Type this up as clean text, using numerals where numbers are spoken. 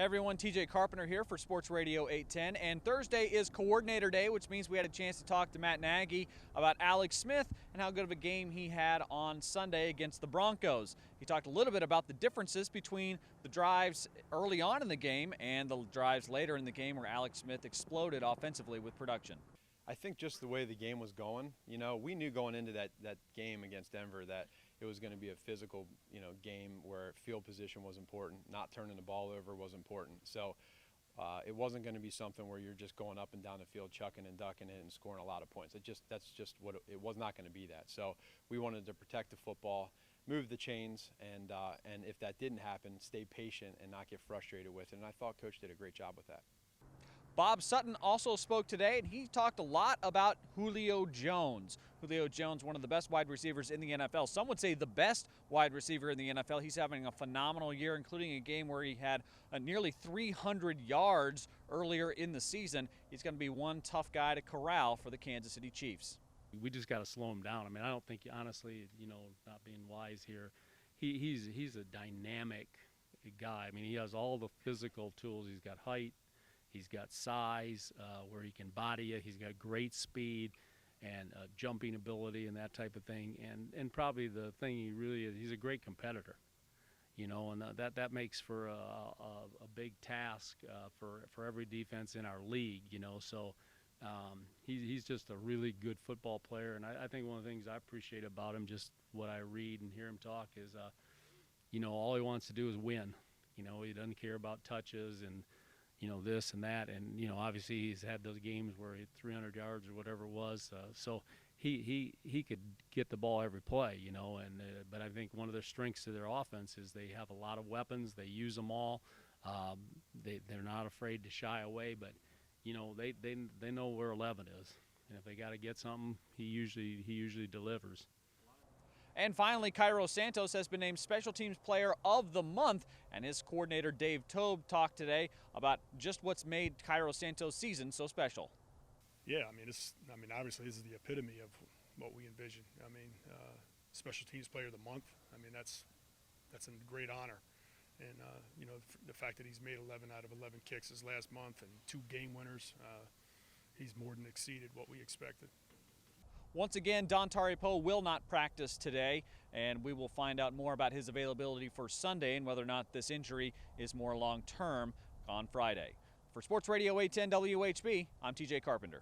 Hey everyone, TJ Carpenter here for Sports Radio 810, and Thursday is Coordinator Day, which means we had a chance to talk to Matt Nagy about Alex Smith and how good of a game he had on Sunday against the Broncos. He talked a little bit about the differences between the drives early on in the game and the drives later in the game where Alex Smith exploded offensively with production. I think just the way the game was going, we knew going into that game against Denver that it was going to be a physical, game where field position was important, not turning the ball over was important. So it wasn't going to be something where you're just going up and down the field, chucking and ducking it and scoring a lot of points. That's just what it was not going to be that. So we wanted to protect the football, move the chains, and if that didn't happen, stay patient and not get frustrated with it. And I thought Coach did a great job with that. Bob Sutton also spoke today, and he talked a lot about Julio Jones. Julio Jones, one of the best wide receivers in the NFL. Some would say the best wide receiver in the NFL. He's having a phenomenal year, including a game where he had nearly 300 yards earlier in the season. He's going to be one tough guy to corral for the Kansas City Chiefs. We just got to slow him down. I mean, I don't think, honestly, not being wise here, he's a dynamic guy. I mean, he has all the physical tools. He's got height. He's got size where he can body you. He's got great speed and jumping ability and that type of thing. And probably the thing he really is, he's a great competitor, and that makes for a big task for every defense in our league, So he's just a really good football player. And I think one of the things I appreciate about him, just what I read and hear him talk, is, all he wants to do is win. He doesn't care about touches and this and that, and obviously he's had those games where he had 300 yards or whatever it was. So he could get the ball every play, but I think one of their strengths to their offense is they have a lot of weapons. They use them all. They're not afraid to shy away, but they know where 11 is, and if they got to get something, he usually delivers. And finally, Cairo Santos has been named Special Teams Player of the Month, and his coordinator Dave Toub talked today about just what's made Cairo Santos' season so special. Yeah, obviously this is the epitome of what we envision. Special Teams Player of the Month. That's a great honor, and the fact that he's made 11 out of 11 kicks his last month and 2 game winners, he's more than exceeded what we expected. Once again, Dontari Poe will not practice today, and we will find out more about his availability for Sunday and whether or not this injury is more long-term on Friday. For Sports Radio 810 WHB, I'm TJ Carpenter.